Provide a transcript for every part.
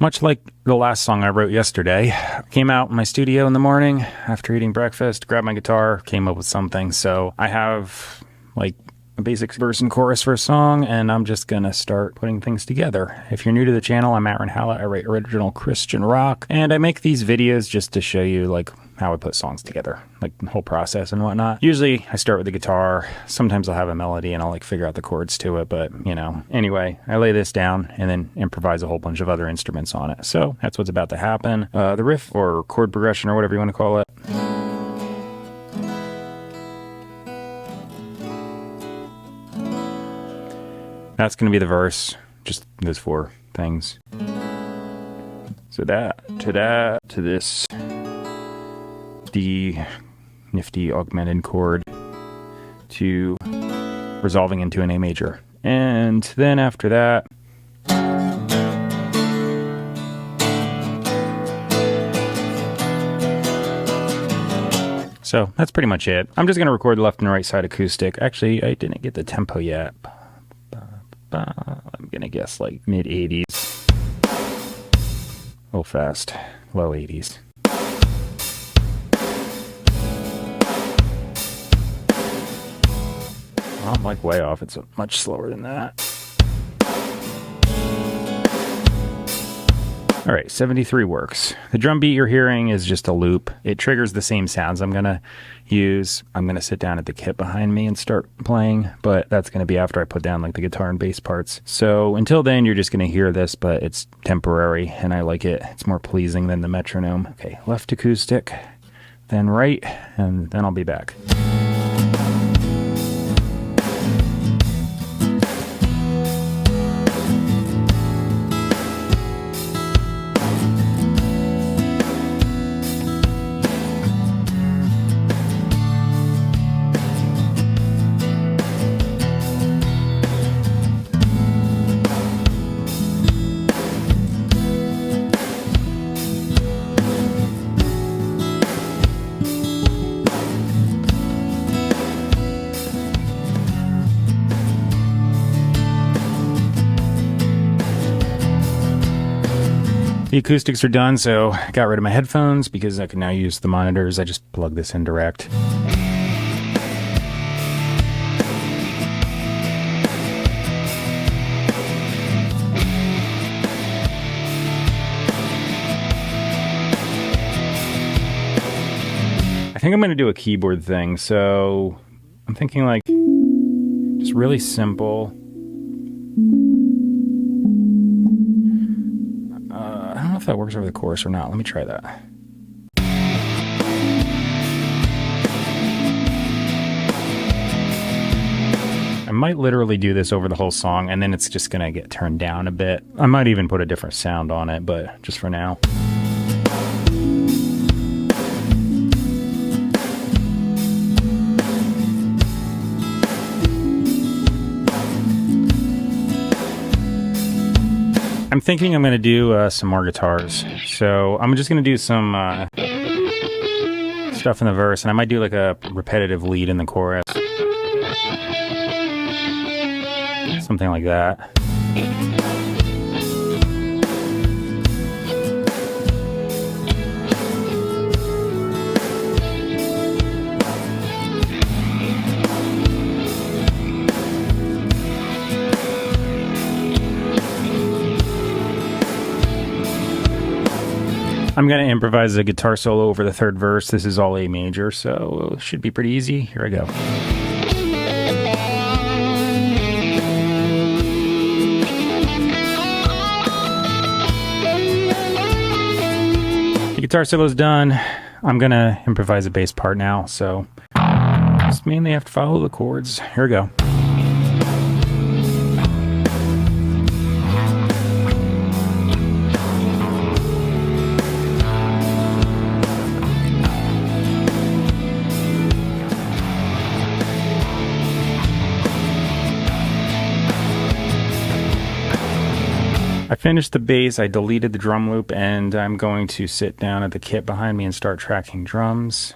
Much like the last song I wrote yesterday, I came out in my studio in the morning after eating breakfast, grabbed my guitar, came up with something. So I have like a basic verse and chorus for a song, and I'm just gonna start putting things together. If you're new to the channel, I'm Hallett. I write original Christian rock, and I make these videos just to show you like how I put songs together, like the whole process and whatnot. Usually I start with the guitar. Sometimes I'll have a melody and I'll like figure out the chords to it, but you know, anyway, I lay this down and then improvise a whole bunch of other instruments on it. So that's what's about to happen. The riff or chord progression or whatever you want to call it. That's going to be the verse, just those four things. So that, to this, the nifty augmented chord, to resolving into an A major. And then after that, so that's pretty much it. I'm just going to record the left and right side acoustic. Actually, I didn't get the tempo yet. I'm gonna guess like mid 80s. Oh, fast. Low 80s. I'm like way off. It's much slower than that. All right, 73 works. The drum beat you're hearing is just a loop. It triggers the same sounds I'm gonna use. I'm gonna sit down at the kit behind me and start playing, but that's gonna be after I put down like the guitar and bass parts. So until then, you're just gonna hear this, but it's temporary and I like it. It's more pleasing than the metronome. Okay, left acoustic, then right, and then I'll be back. The acoustics are done, so I got rid of my headphones because I can now use the monitors. I just plug this in direct. I think I'm going to do a keyboard thing, so I'm thinking like just really simple. I don't know if that works over the chorus or not. Let me try that. I might literally do this over the whole song, and then it's just going to get turned down a bit. I might even put a different sound on it, but just for now. I'm thinking I'm going to do some more guitars. So I'm just going to do some stuff in the verse, and I might do like a repetitive lead in the chorus. Something like that. I'm going to improvise a guitar solo over the third verse. This is all A major, so it should be pretty easy. Here I go. The guitar solo's done. I'm going to improvise a bass part now, so just mainly have to follow the chords. Here we go. I finished the bass, I deleted the drum loop, and I'm going to sit down at the kit behind me and start tracking drums.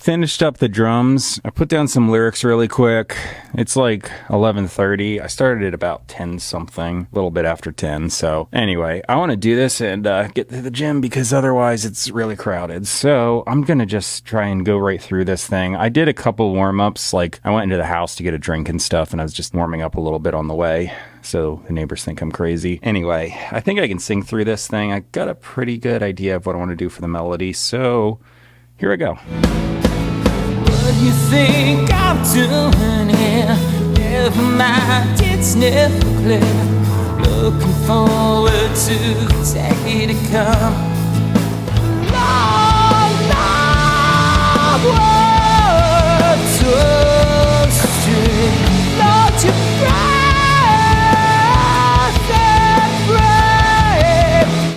finished up the drums. I put down some lyrics really quick. It's like 11:30. I started at about 10 something, a little bit after 10. So anyway, I want to do this and get to the gym because otherwise it's really crowded. So I'm going to just try and go right through this thing. I did a couple warm-ups. Like I went into the house to get a drink and stuff, and I was just warming up a little bit on the way, so the neighbors think I'm crazy. Anyway, I think I can sing through this thing. I got a pretty good idea of what I want to do for the melody, so here I go. What you think I'm doing here? Never mind, it's never clear. Looking forward to the day to come. Long, long road to street. Lord, you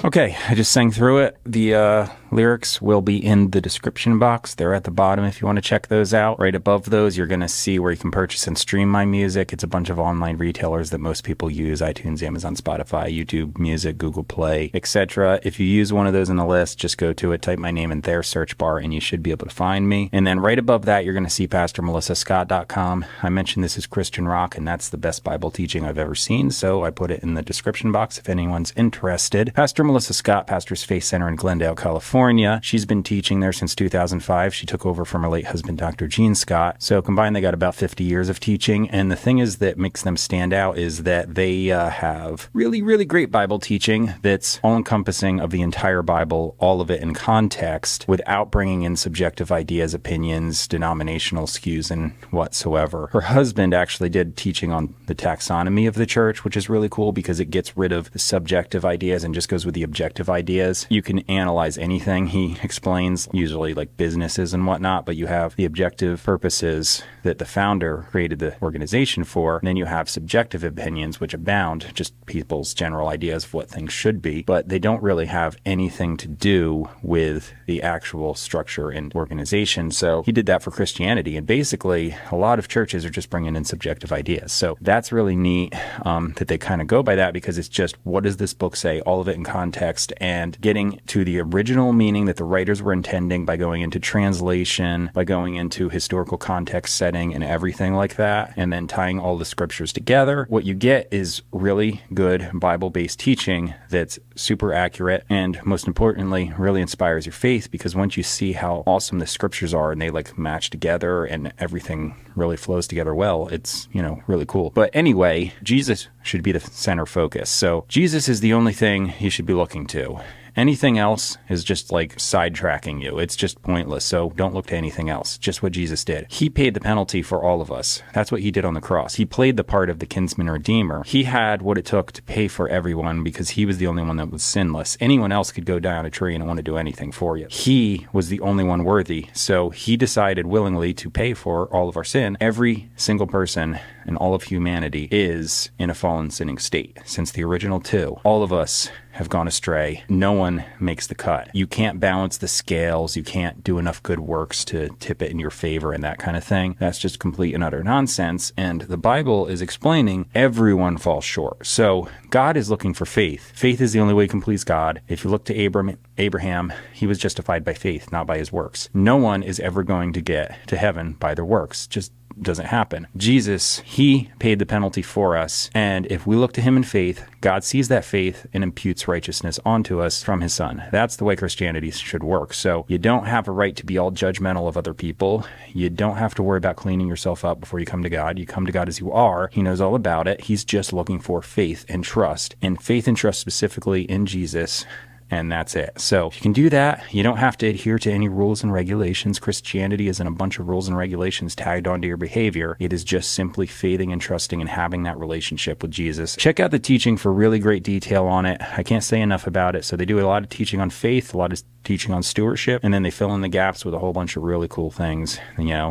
Okay, I just sang through it. The lyrics will be in the description box. They're at the bottom if you want to check those out. Right above those, you're going to see where you can purchase and stream my music. It's a bunch of online retailers that most people use: iTunes, Amazon, Spotify, YouTube Music, Google Play, etc. If you use one of those in the list, just go to it, type my name in their search bar, and you should be able to find me. And then right above that, you're going to see PastorMelissaScott.com. I mentioned this is Christian rock, and that's the best Bible teaching I've ever seen, so I put it in the description box if anyone's interested. Pastor Melissa Scott, Pastor's Faith Center in Glendale, California. She's been teaching there since 2005. She took over from her late husband, Dr. Gene Scott. So combined, they got about 50 years of teaching. And the thing is that makes them stand out is that they have really, really great Bible teaching that's all-encompassing of the entire Bible, all of it in context, without bringing in subjective ideas, opinions, denominational skews, and whatsoever. Her husband actually did teaching on the taxonomy of the church, which is really cool because it gets rid of the subjective ideas and just goes with the objective ideas. You can analyze anything. He explains, usually like businesses and whatnot, but you have the objective purposes that the founder created the organization for. And then you have subjective opinions, which abound, just people's general ideas of what things should be, but they don't really have anything to do with the actual structure and organization. So he did that for Christianity. And basically, a lot of churches are just bringing in subjective ideas. So that's really neat that they kind of go by that, because it's just, what does this book say? All of it in context, and getting to the original meaning that the writers were intending by going into translation, by going into historical context setting and everything like that, and then tying all the scriptures together. What you get is really good Bible-based teaching that's super accurate, and most importantly, really inspires your faith, because once you see how awesome the scriptures are and they like match together and everything really flows together well, it's, really cool. But anyway, Jesus should be the center focus. So Jesus is the only thing you should be looking to. Anything else is just like sidetracking you. It's just pointless. So don't look to anything else. Just what Jesus did. He paid the penalty for all of us. That's what he did on the cross. He played the part of the kinsman redeemer. He had what it took to pay for everyone because he was the only one that was sinless. Anyone else could go down a tree and want to do anything for you. He was the only one worthy. So he decided willingly to pay for all of our sin. Every single person in all of humanity is in a fallen, sinning state. Since the original two, all of us have gone astray. No one makes the cut. You can't balance the scales. You can't do enough good works to tip it in your favor and that kind of thing. That's just complete and utter nonsense. And the Bible is explaining everyone falls short. So God is looking for faith. Faith is the only way you can please God. If you look to Abraham, he was justified by faith, not by his works. No one is ever going to get to heaven by their works. Just doesn't happen. Jesus, he paid the penalty for us. And if we look to him in faith, God sees that faith and imputes righteousness onto us from his son. That's the way Christianity should work. So you don't have a right to be all judgmental of other people. You don't have to worry about cleaning yourself up before you come to God. You come to God as you are. He knows all about it. He's just looking for faith and trust, and faith and trust specifically in Jesus. And that's it. So if you can do that, you don't have to adhere to any rules and regulations. Christianity isn't a bunch of rules and regulations tagged onto your behavior. It is just simply faithing and trusting and having that relationship with Jesus. Check out the teaching for really great detail on it. I can't say enough about it. So they do a lot of teaching on faith, a lot of teaching on stewardship, and then they fill in the gaps with a whole bunch of really cool things,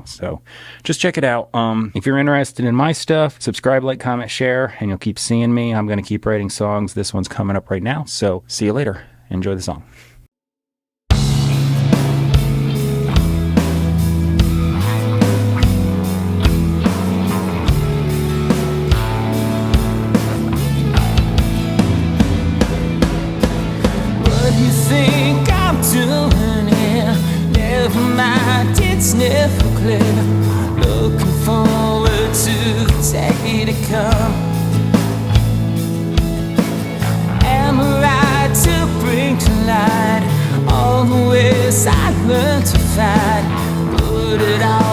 so just check it out. If you're interested in my stuff, subscribe, like, comment, share, and you'll keep seeing me. I'm going to keep writing songs. This one's coming up right now. So see you later. Enjoy the song. What do you think I'm doing here? Never mind. it's never clear. Looking forward to the day to come. Am I right to bring to light all the ways I learned to fight? Put it all